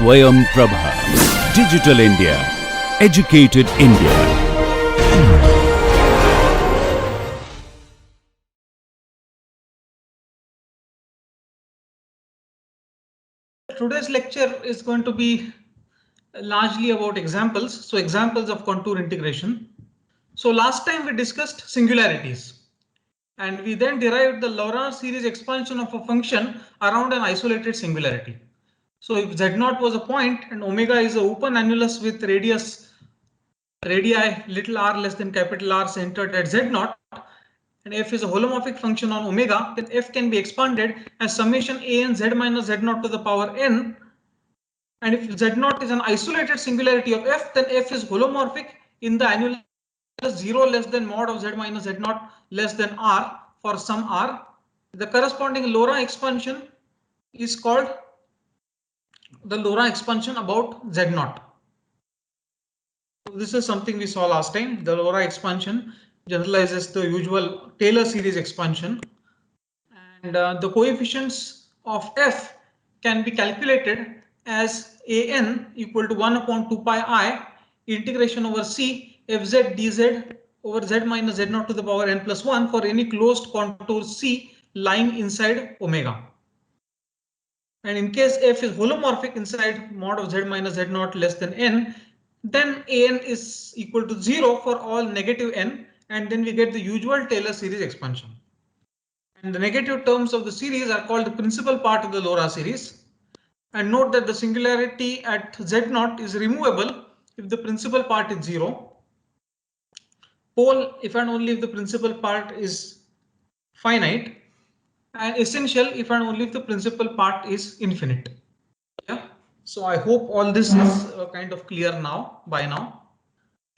Swayam Prabha. Digital India. Educated India. Today's lecture is going to be largely about examples. So examples of contour integration. So last time we discussed singularities and we then derived the Laurent series expansion of a function around an isolated singularity. So if Z0 was a point and omega is an open annulus with radii little r less than capital R centered at Z0, and f is a holomorphic function on omega, then f can be expanded as summation an z minus Z0 to the power n. And if Z0 is an isolated singularity of f, then f is holomorphic in the annulus 0 less than mod of z minus Z0 less than r for some r. The corresponding Laurent expansion is called the Laurent expansion about Z0. This is something we saw last time. The Laurent expansion generalizes the usual Taylor series expansion, and the coefficients of f can be calculated as an equal to 1 upon 2 pi I integration over c fz dz over z minus Z0 to the power n plus 1 for any closed contour c lying inside omega. And in case f is holomorphic inside mod of z minus Z0 less than n, then an is equal to 0 for all negative n, and then we get the usual Taylor series expansion. And the negative terms of the series are called the principal part of the Laurent series. And note that the singularity at Z0 is removable if the principal part is 0. Pole if and only if the principal part is finite, and essential if and only if the principal part is infinite. Yeah. So I hope all this is kind of clear now by now.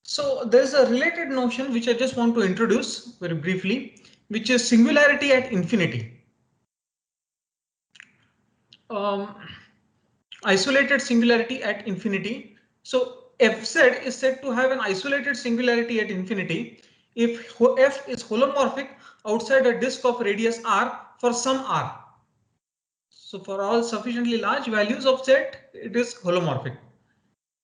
So there's a related notion which I just want to introduce very briefly, which is singularity at infinity. Isolated singularity at infinity. So fz is said to have an isolated singularity at infinity if f is holomorphic outside a disk of radius r for some r. So for all sufficiently large values of z, it is holomorphic.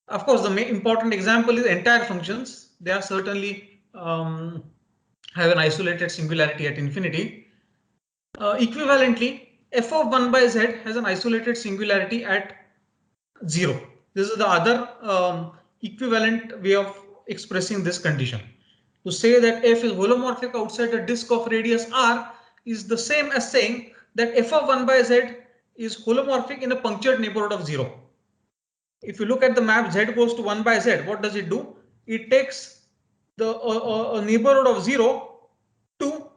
Of course, the main important example is entire functions. They are certainly have an isolated singularity at infinity. Equivalently, f of 1 by z has an isolated singularity at 0. This is the other equivalent way of expressing this condition. To say that f is holomorphic outside a disk of radius r is the same as saying that f of 1 by z is holomorphic in a punctured neighborhood of 0. If you look at the map z goes to 1 by z, what does it do? It takes the neighborhood of 0 to,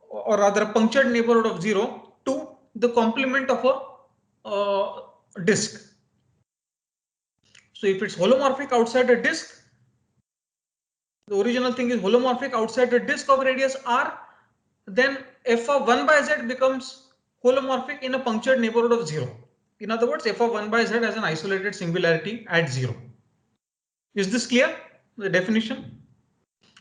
or rather a punctured neighborhood of 0 to the complement of a disk. So if it's holomorphic outside a disk, the original thing is holomorphic outside the disk of radius r, then f of 1 by z becomes holomorphic in a punctured neighborhood of 0. In other words, f of 1 by z has an isolated singularity at 0. Is this clear? The definition?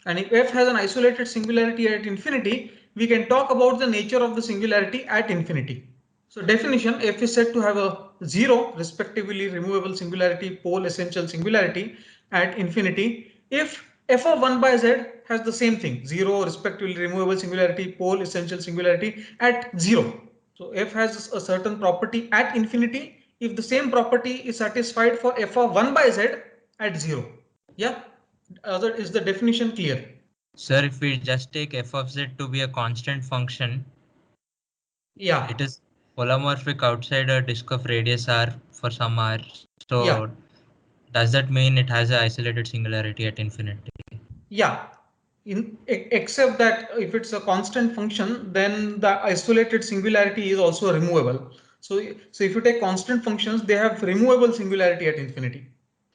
And if f has an isolated singularity at infinity, we can talk about the nature of the singularity at infinity. So definition, f is said to have a 0 respectively removable singularity, pole essential singularity at infinity if f of 1 by z has the same thing, 0 respectively removable singularity, pole essential singularity at 0. So f has a certain property at infinity if the same property is satisfied for f of 1 by z at 0. Yeah, is the definition clear? Sir, if we just take f of z to be a constant function, yeah, it is holomorphic outside a disk of radius r for some r. So yeah, does that mean it has an isolated singularity at infinity? yeah. Except that if it's a constant function, then the isolated singularity is also removable. So if you take constant functions, they have removable singularity at infinity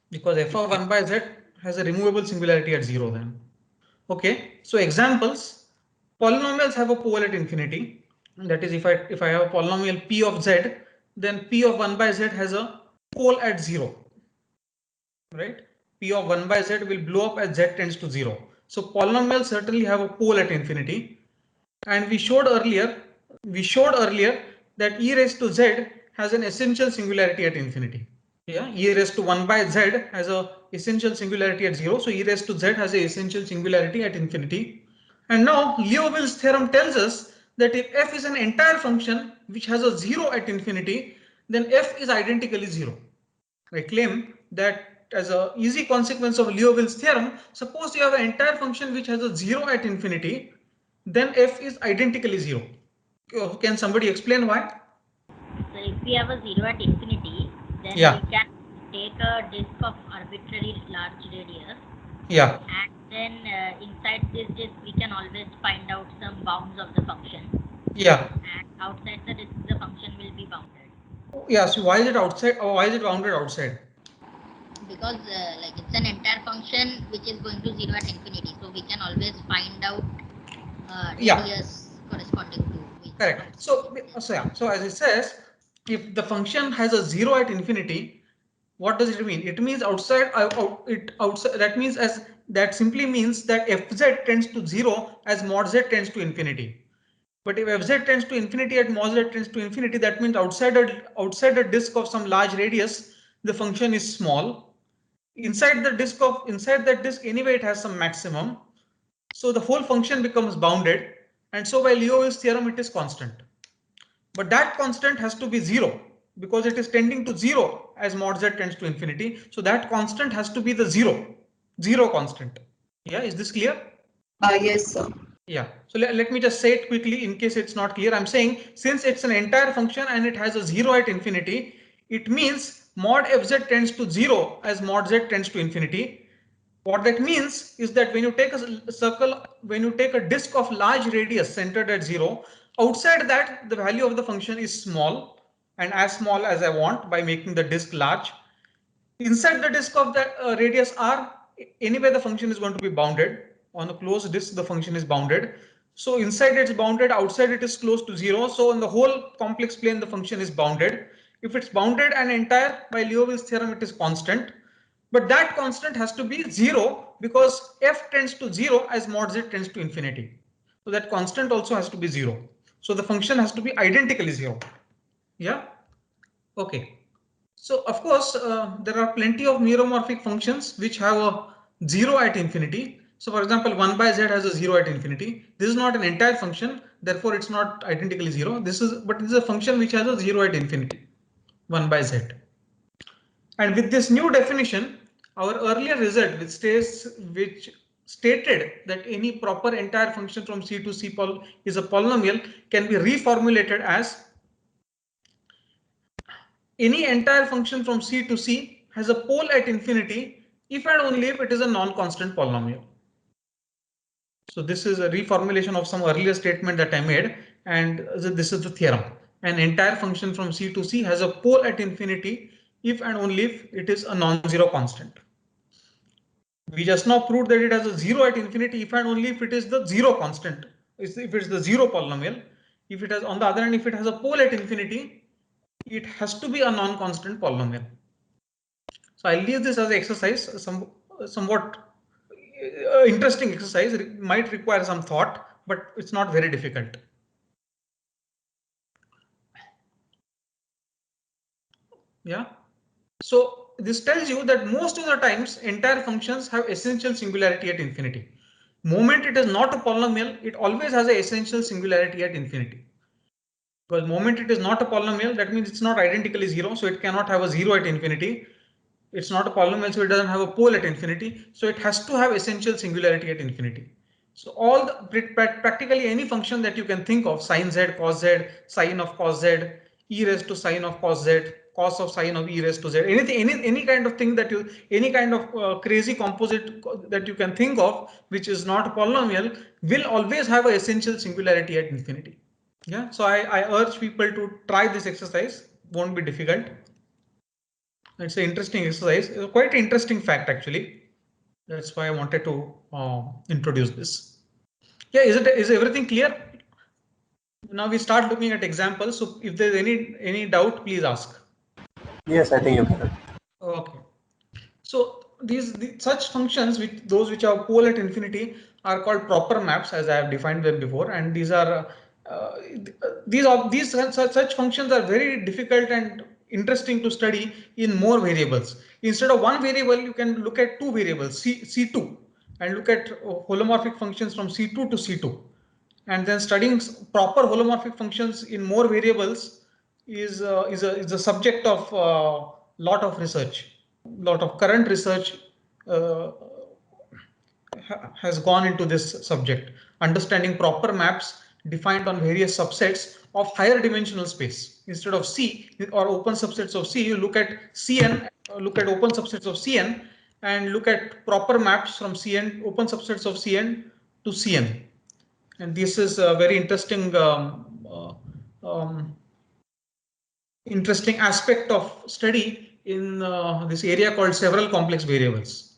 because f of 1 by z has a removable singularity at 0 then. Okay, so examples, polynomials have a pole at infinity. That is, if I have a polynomial p of z, then p of 1 by z has a pole at 0. Right? P of 1 by z will blow up as z tends to 0. So polynomials certainly have a pole at infinity. And we showed earlier that e raised to z has an essential singularity at infinity. Yeah, e raised to 1 by z has a essential singularity at 0. So e raised to z has a essential singularity at infinity. And now Liouville's theorem tells us that if f is an entire function which has a 0 at infinity, then f is identically 0. I claim that as a easy consequence of Liouville's theorem, suppose you have an entire function which has a 0 at infinity, then f is identically 0. Can somebody explain why? So if we have a 0 at infinity, then Yeah. we can take a disk of arbitrary large radius, Yeah. and then inside this disk we can always find out some bounds of the function, Yeah. and outside the disk the function will be bounded. Yeah. So why is it outside or why is it bounded outside? Because like it's an entire function which is going to 0 at infinity, so we can always find out Yeah. radius corresponding to which Correct. function. So as it says, if the function has a 0 at infinity, what does it mean? It means outside outside, that means as that simply means that fz tends to 0 as mod z tends to infinity. But if fz tends to infinity at mod z tends to infinity, that means outside a disk of some large radius, the function is small. Inside that disk anyway it has some maximum. So the whole function becomes bounded, and so by Liouville's theorem it is constant. But that constant has to be 0 because it is tending to 0 as mod z tends to infinity. So that constant has to be the 0 constant. Yeah, is this clear? Yes, sir. Yeah, so let me just say it quickly in case it's not clear. I'm saying since it's an entire function and it has a 0 at infinity, it means mod fz tends to 0 as mod z tends to infinity. What that means is that when you take a circle, when you take a disk of large radius centered at 0, outside that the value of the function is small and as small as I want by making the disk large. Inside the disk of that radius r, anyway the function is going to be bounded. On a closed disk the function is bounded. So inside it's bounded, outside it is close to 0. So in the whole complex plane the function is bounded. If it's bounded and entire, by Liouville's theorem it is constant. But that constant has to be 0 because f tends to 0 as mod z tends to infinity. So that constant also has to be 0. So the function has to be identically 0. Yeah. Okay. So of course, there are plenty of meromorphic functions which have a 0 at infinity. So for example, 1 by z has a 0 at infinity. This is not an entire function, therefore it's not identically 0. But this is a function which has a 0 at infinity, 1 by z. And with this new definition, our earlier result which stated that any proper entire function from C to C is a polynomial can be reformulated as any entire function from C to C has a pole at infinity if and only if it is a non-constant polynomial. So this is a reformulation of some earlier statement that I made, and this is the theorem. An entire function from C to C has a pole at infinity if and only if it is a non-zero constant. We just now proved that it has a 0 at infinity if and only if it is the 0 constant. If it's the 0 polynomial. If it has, on the other hand, if it has a pole at infinity, it has to be a non-constant polynomial. So I'll leave this as an exercise, somewhat interesting exercise. It might require some thought, but it's not very difficult. Yeah. So this tells you that most of the times entire functions have essential singularity at infinity. Moment it is not a polynomial, it always has an essential singularity at infinity. Because moment it is not a polynomial, that means it's not identically 0, so it cannot have a 0 at infinity. It's not a polynomial, so it doesn't have a pole at infinity. So it has to have essential singularity at infinity. So practically any function that you can think of, sine z, cos z, sine of cos z, e raised to sine of cos z, cos of sine of e raised to z, any kind of thing that you, any kind of crazy composite that you can think of, which is not a polynomial, will always have an essential singularity at infinity. Yeah, so I urge people to try this exercise. Won't be difficult. It's an interesting exercise. It's quite an interesting fact actually. That's why I wanted to introduce this. Yeah, is everything clear? Now we start looking at examples. So if there's any doubt, please ask. Yes, I think you can. Okay. So such functions those which are pole at infinity are called proper maps, as I have defined them before, and these such functions are very difficult and interesting to study in more variables. Instead of one variable, you can look at two variables, C2, and look at holomorphic functions from C2 to C2. And then studying proper holomorphic functions in more variables is a subject of lot of research. Lot of current research has gone into this subject, understanding proper maps defined on various subsets of higher dimensional space. Instead of C or open subsets of C, you look at Cn, look at open subsets of Cn, and look at proper maps from Cn, open subsets of Cn to Cn. And this is a very interesting interesting aspect of study in this area called several complex variables.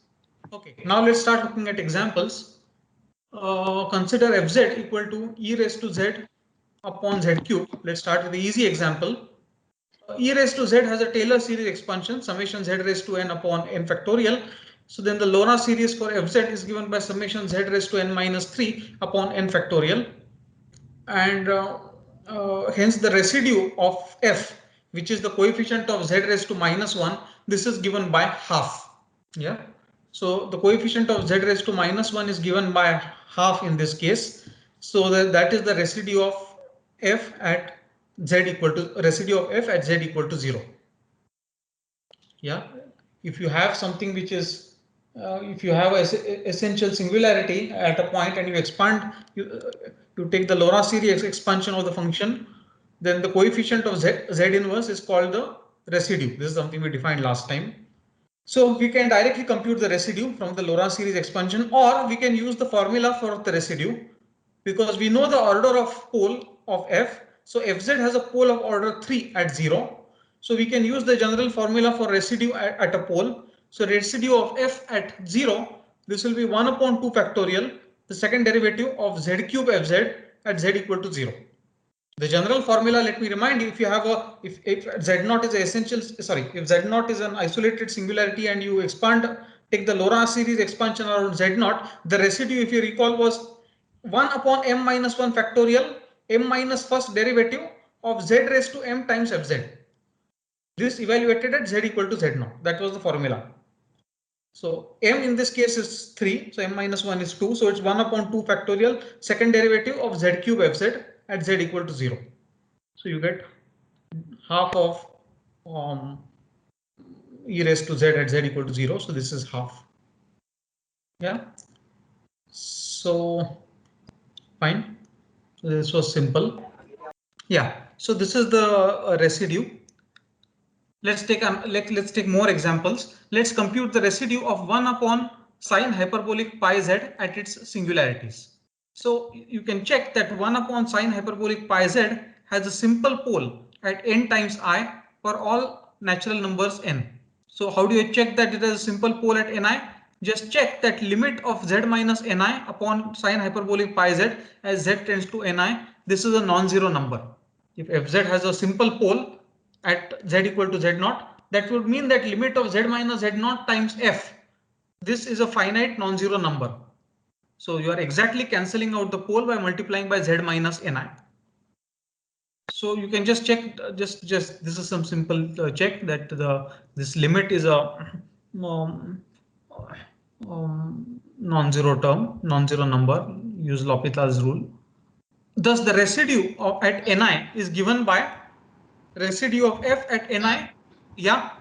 Okay, now let's start looking at examples. Consider fz equal to e raised to z upon z cube. Let's start with the easy example. E raised to z has a Taylor series expansion, summation z raised to n upon n factorial. So then the Lorenz series for fz is given by summation z raised to n minus 3 upon n factorial. And hence the residue of f, which is the coefficient of z raised to minus 1, this is given by half. Yeah. So the coefficient of z raised to minus 1 is given by half in this case. So that is the residue of f at z equal to residue of f at z equal to 0. Yeah. If you have something which is if you have a essential singularity at a point and you expand, you take the Lorenz series expansion of the function, then the coefficient of z inverse is called the residue. This is something we defined last time. So we can directly compute the residue from the Lorenz series expansion, or we can use the formula for the residue because we know the order of pole of f. So fz has a pole of order 3 at 0. So we can use the general formula for residue at a pole. So residue of f at 0, this will be 1 upon 2 factorial, the second derivative of z cube fz at z equal to 0. The general formula, let me remind you, if you have a if z0 is essential, sorry, if z0 is an isolated singularity and you expand, take the Lorenz series expansion around z0, the residue, if you recall, was 1 upon m minus 1 factorial, m minus first derivative of z raised to m times fz. This evaluated at z equal to z0. That was the formula. So m in this case is 3, so m minus 1 is 2, so it's 1 upon 2 factorial, second derivative of z cube fz at z equal to 0. So you get half of e raised to z at z equal to 0. So this is half. Yeah. So fine. So this was simple. Yeah. So this is the residue. Let's take more examples. Let's compute the residue of 1 upon sine hyperbolic pi z at its singularities. So you can check that 1 upon sine hyperbolic pi z has a simple pole at n times I for all natural numbers n. So how do you check that it has a simple pole at ni? Just check that limit of z minus ni upon sine hyperbolic pi z as z tends to ni. This is a non-zero number. If fz has a simple pole at z equal to z0, that would mean that limit of z minus z0 times f. This is a finite non-zero number. So you are exactly cancelling out the pole by multiplying by z minus ni. So you can just check, just this is some simple check that this limit is a non-zero term, non-zero number. Use L'Hopital's rule. Thus the residue at ni is given by residue of f at ni. Yeah.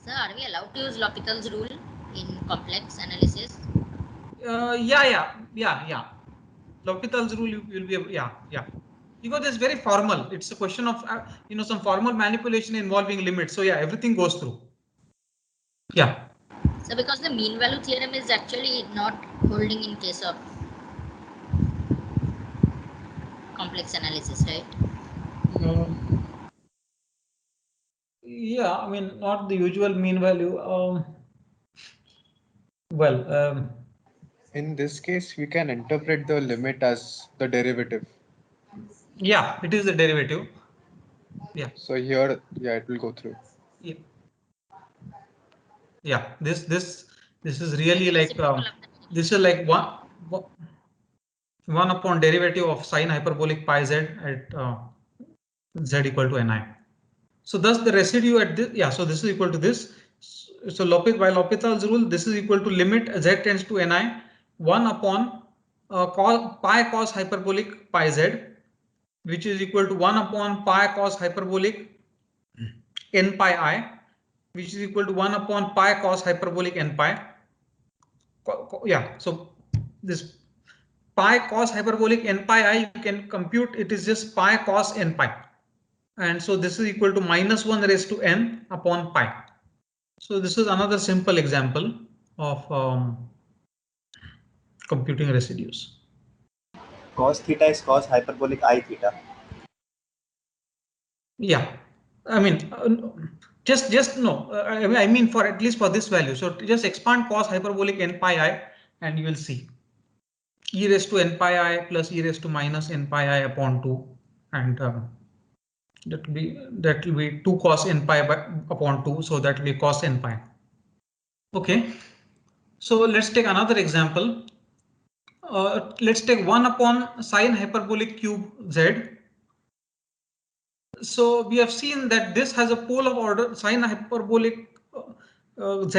Sir, are we allowed to use L'Hopital's rule in complex analysis? Yeah. L'Hopital's rule will be yeah. Because it's very formal. It's a question of some formal manipulation involving limits. So yeah, everything goes through. Yeah. So because the mean value theorem is actually not holding in case of complex analysis, right? Yeah, I mean, not the usual mean value. In this case, we can interpret the limit as the derivative. Yeah, it is the derivative. Yeah. So here, yeah, it will go through. Yeah. This is really like this is like one upon derivative of sine hyperbolic pi z at z equal to ni. So thus the residue at this, yeah, so this is equal to this. So by L'Hopital's rule, this is equal to limit z tends to ni 1 upon pi cos hyperbolic pi z, which is equal to 1 upon pi cos hyperbolic n pi I, which is equal to 1 upon pi cos hyperbolic n pi. Yeah, so this pi cos hyperbolic n pi I, you can compute, it is just pi cos n pi. And so this is equal to minus 1 raised to n upon pi. So this is another simple example of computing residues. Cos theta is cos hyperbolic I theta. Yeah, I mean, just no, I mean for at least for this value. So just expand cos hyperbolic n pi I and you will see e raised to n pi I plus e raised to minus n pi I upon 2, and that will be 2 cos n pi upon 2, so that will be cos n pi. Okay, so let's take another example. Let's take 1 upon sine hyperbolic cube z. So we have seen that this has a pole of order sine hyperbolic z,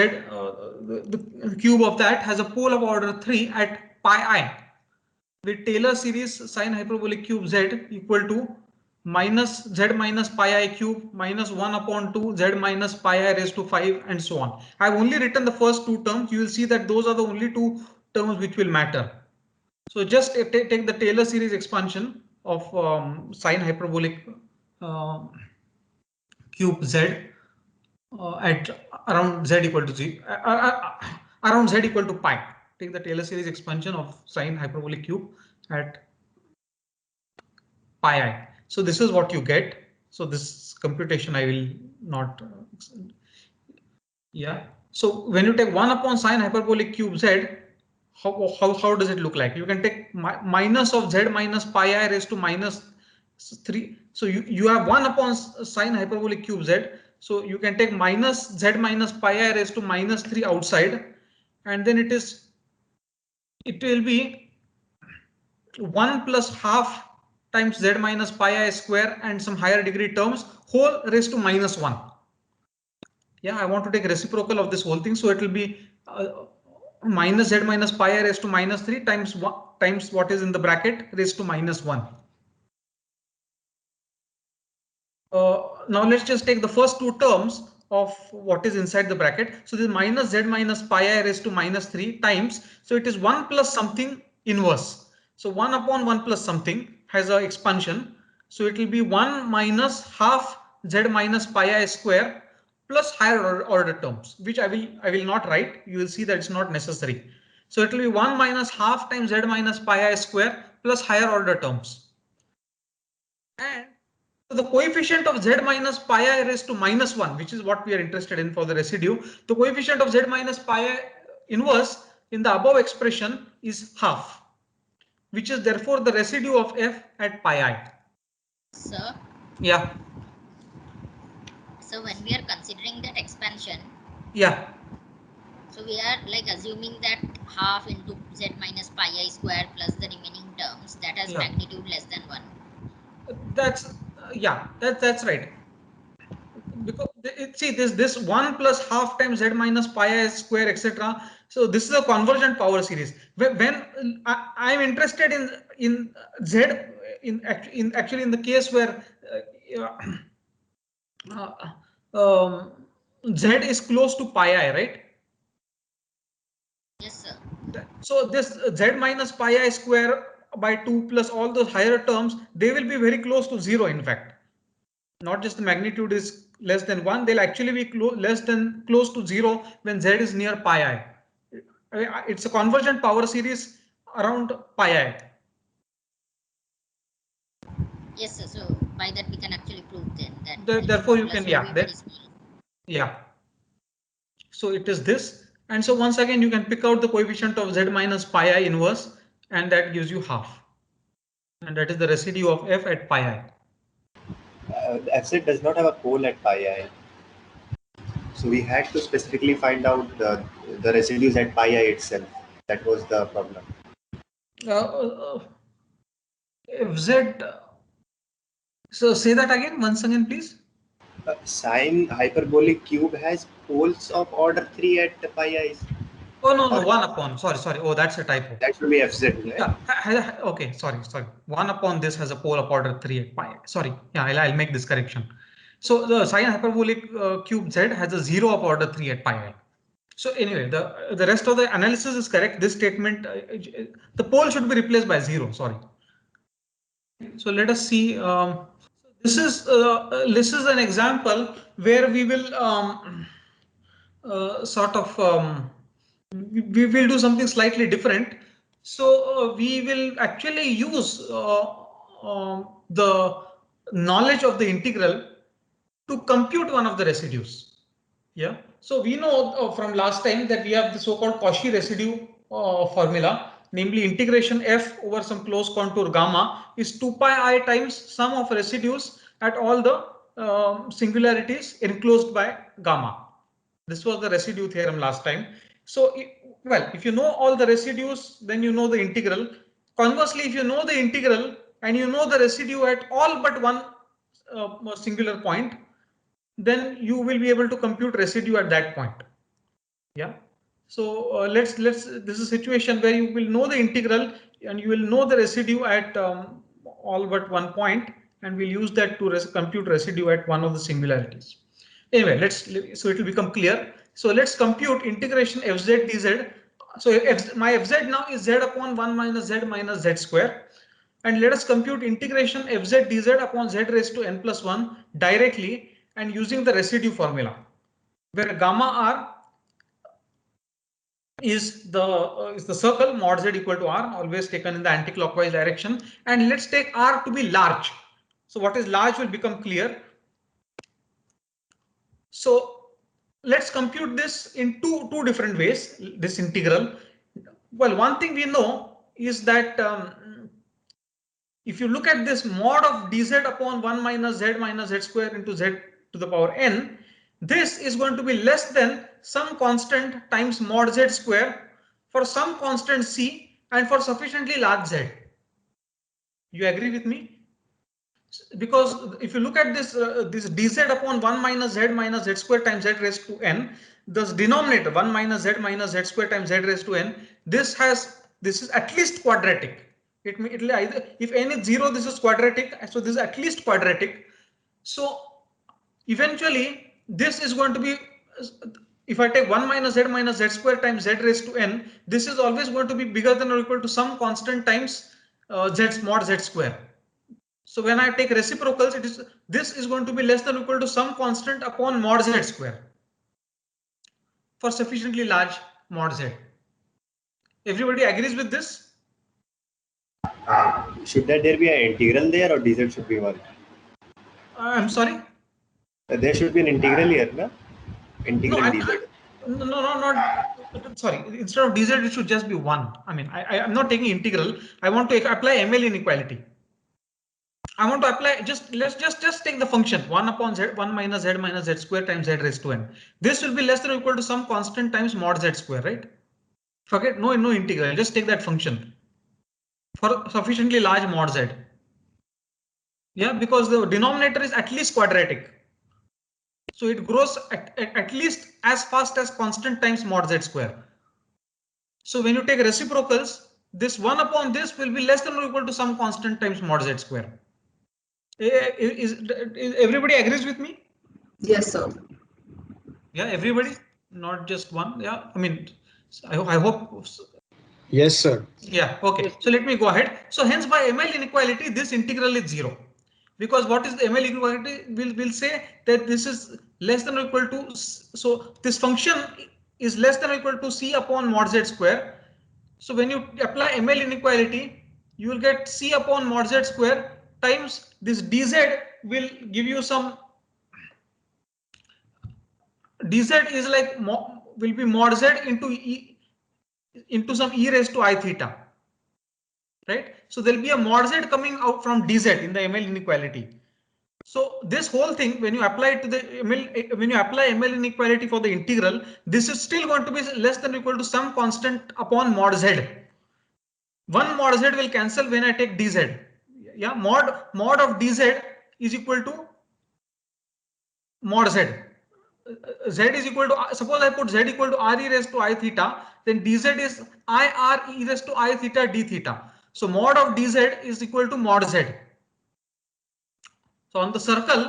the cube of that has a pole of order 3 at pi I, with Taylor series sine hyperbolic cube z equal to minus z minus pi I cube minus 1 upon 2 z minus pi I raised to 5 and so on. I've only written the first two terms. You will see that those are the only two terms which will matter. So just take the Taylor series expansion of sine hyperbolic cube z at around z equal to z around z equal to pi. Take the Taylor series expansion of sine hyperbolic cube at pi I. So this is what you get. So this computation I will not. Yeah. So when you take 1 upon sine hyperbolic cube z, how does it look like? You can take minus of z minus pi I raised to minus 3. So you have 1 upon sine hyperbolic cube z. So you can take minus z minus pi I raised to minus 3 outside, and then it will be 1 plus half times z minus pi I square and some higher degree terms whole raised to minus 1. Yeah, I want to take reciprocal of this whole thing, so it will be minus z minus pi I raised to minus 3 times what is in the bracket raised to minus 1. Now let's just take the first two terms of what is inside the bracket. So this minus z minus pi I raised to minus 3 times. So it is 1 plus something inverse. So 1 upon 1 plus something has an expansion. So it will be 1 minus half z minus pi I square plus higher order terms, which I will not write. You will see that it's not necessary. So it will be 1 minus half times z minus pi I square plus higher order terms. And the coefficient of z minus pi I raised to minus 1, which is what we are interested in for the residue. The coefficient of z minus pi I inverse in the above expression is half, which is therefore the residue of f at pi I. Sir? Yeah. So when we are considering that expansion, yeah, so we are like assuming that half into z minus pi I square plus the remaining terms that has Yeah. magnitude less than 1. That's that's right. Because see this 1 plus half times z minus pi I square etc. So this is a convergent power series. When I'm interested in z actually in the case where z is close to pi I, right? Yes, sir. So this z minus pi I square by 2 plus all those higher terms, they will be very close to 0 in fact. Not just the magnitude is less than 1, they'll actually be close to 0 when z is near pi I. It's a convergent power series around pi I. Yes, sir. So by that we can actually prove then that Therefore you can, yeah. So it is this, and so once again you can pick out the coefficient of z minus pi I inverse, and that gives you half, and that is the residue of f at pi I. Fz does not have a pole at pi I. So we had to specifically find out the residues at pi I itself. That was the problem. Fz, so say that again, once again, please. Sine hyperbolic cube has poles of order 3 at pi I. Oh, no, no, Or- 1 upon. Sorry. Oh, that's a typo. That should be Fz, right? Yeah. Okay. Sorry. 1 upon this has a pole of order 3 at pi. Sorry. Yeah, I'll make this correction. So the sine hyperbolic cube z has a 0 of order 3 at pi I. So anyway, the rest of the analysis is correct. This statement, the pole should be replaced by 0. Sorry. So let us see. This is an example where we will we will do something slightly different. So we will actually use the knowledge of the integral to compute one of the residues. Yeah. So we know from last time that we have the so-called Cauchy residue formula, namely integration f over some closed contour gamma is 2 pi I times sum of residues at all the singularities enclosed by gamma. This was the residue theorem last time. So, well, if you know all the residues, then you know the integral. Conversely, if you know the integral and you know the residue at all but one singular point, then you will be able to compute residue at that point. Yeah. So this is a situation where you will know the integral and you will know the residue at all but one point, and we'll use that to compute residue at one of the singularities. Anyway, so it will become clear. So let's compute integration fz dz. So my fz now is z upon 1 minus z square. And let us compute integration fz dz upon z raised to n plus 1 directly and using the residue formula, where gamma r is the circle mod z equal to r, always taken in the anti-clockwise direction. And let's take r to be large. So what is large will become clear. So let's compute this in two different ways, this integral. Well, one thing we know is that if you look at this mod of dz upon 1 minus z square into z to the power n, this is going to be less than some constant times mod z square for some constant c and for sufficiently large z. You agree with me? Because if you look at this this dz upon 1 minus z square times z raised to n, this denominator 1 minus z square times z raised to n, this is at least quadratic. It will either, if n is 0, this is quadratic, so this is at least quadratic. So eventually this is going to be, if I take 1 minus z square times z raised to n, this is always going to be bigger than or equal to some constant times z mod z square. So when I take reciprocals, this is going to be less than or equal to some constant upon mod z square for sufficiently large mod z. Everybody agrees with this? Should there be an integral there, or dz should be 1? I'm sorry? There should be an integral here, no? Integral No, dz. No, not sorry. Instead of dz, it should just be 1. I mean, I'm not taking integral. I want to apply ML inequality. I want to apply let's just take the function 1 upon z 1 minus z square times z raised to n. This will be less than or equal to some constant times mod z square, right? Forget no integral. Just take that function for sufficiently large mod z. Yeah, because the denominator is at least quadratic. So it grows at least as fast as constant times mod z square. So when you take reciprocals, this 1 upon this will be less than or equal to some constant times mod z square. Is everybody agrees with me? Yes, sir. Yeah, everybody, not just one. Yeah, I mean, I hope. Yes, sir. Yeah, okay. So let me go ahead. So hence by ML inequality, this integral is 0. Because what is the ML inequality? We'll say that this is less than or equal to, so this function is less than or equal to c upon mod z square. So when you apply ML inequality, you will get c upon mod z square times this dz will give you some, dz is like will be mod z into some e raised to I theta, right? So there'll be a mod z coming out from dz in the ML inequality. So this whole thing, when you apply it to the ML, when you apply ML inequality for the integral, this is still going to be less than or equal to some constant upon mod z. One mod z will cancel when I take dz. Yeah, mod of dz is equal to mod z. Z is equal to, suppose I put z equal to r e raised to I theta, then dz is I r e raised to I theta d theta. So mod of dz is equal to mod z. So on the circle,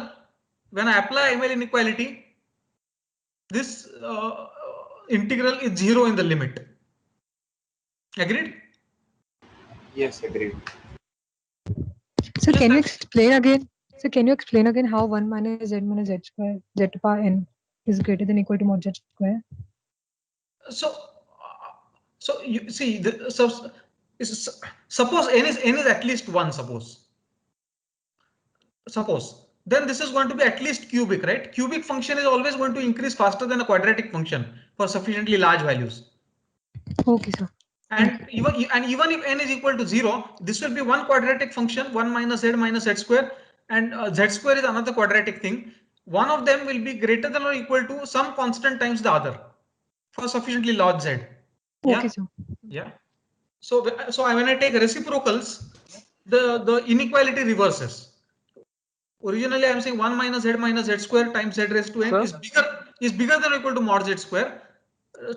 when I apply ML inequality, this integral is 0 in the limit. Agreed? Yes, agreed. So Just can you like- explain again? So can you explain again how 1 minus z square z to power n is greater than equal to mod z square? So you see, suppose n is at least 1. Suppose then this is going to be at least cubic, right? Cubic function is always going to increase faster than a quadratic function for sufficiently large values. Okay, sir. And even if n is equal to 0, this will be one quadratic function, 1 minus z square, and z square is another quadratic thing. One of them will be greater than or equal to some constant times the other for sufficiently large z. Yeah? Okay, sir. Yeah. So when I take reciprocals, the inequality reverses. Originally, I am saying 1 minus z square times z raised to n is bigger than or equal to mod z square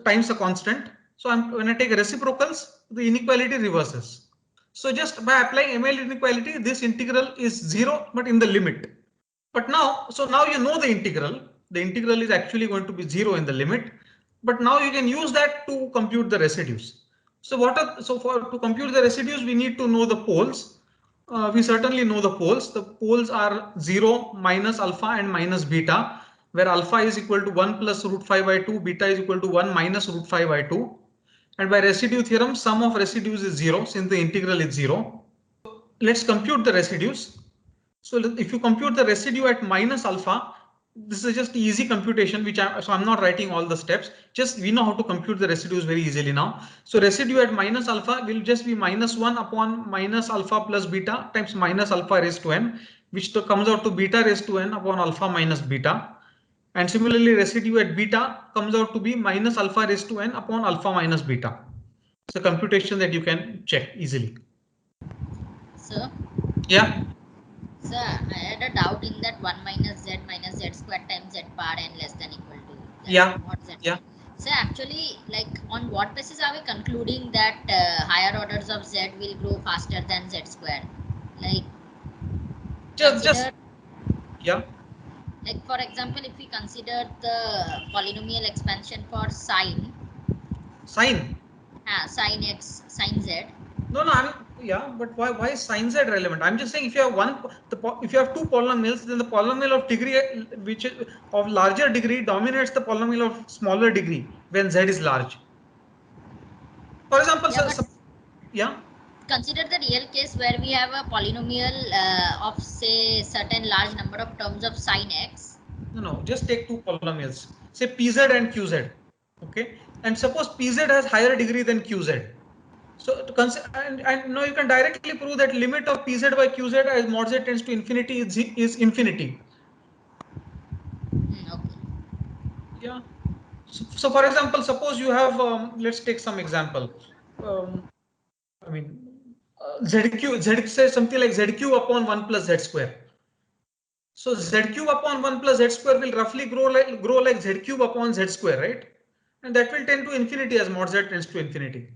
times a constant. So when I take reciprocals, the inequality reverses. So just by applying ML inequality, this integral is 0, but in the limit. But now, so now you know the integral. The integral is actually going to be 0 in the limit. But now you can use that to compute the residues. So to compute the residues, we need to know the poles. We certainly know the poles. The poles are 0, minus alpha, and minus beta, where alpha is equal to 1 plus root 5 by 2, beta is equal to 1 minus root 5 by 2. And by residue theorem, sum of residues is 0 since the integral is 0. Let's compute the residues. So if you compute the residue at minus alpha, this is just easy computation, so I'm not writing all the steps. Just we know how to compute the residues very easily now. So residue at minus alpha will just be minus 1 upon minus alpha plus beta times minus alpha raised to n, which comes out to beta raised to n upon alpha minus beta. And similarly, residue at beta comes out to be minus alpha raised to n upon alpha minus beta. It's a computation that you can check easily. Sir, Yeah. sir, I had a doubt in that 1 minus z square times z power n less than equal to z. Yeah. What z? Yeah. So actually, like on what basis are we concluding that higher orders of z will grow faster than z square? Like Yeah. Like for example, if we consider the polynomial expansion for sine sin x, sin z. No, but why is sin z relevant? I'm just saying if you have two polynomials, then the polynomial of degree which is of larger degree dominates the polynomial of smaller degree when z is large. For example, Consider the real case where we have a polynomial of say certain large number of terms of sin x. No, just take two polynomials, say pz and qz. Okay, and suppose pz has higher degree than qz. So and now you can directly prove that limit of pz by qz as mod z tends to infinity is infinity. Okay. Yeah. So for example, suppose you have let's take some example. I mean z say something like z cube upon 1 plus z square. So z cube upon 1 plus z square will roughly grow like z cube upon z square, right? And that will tend to infinity as mod z tends to infinity.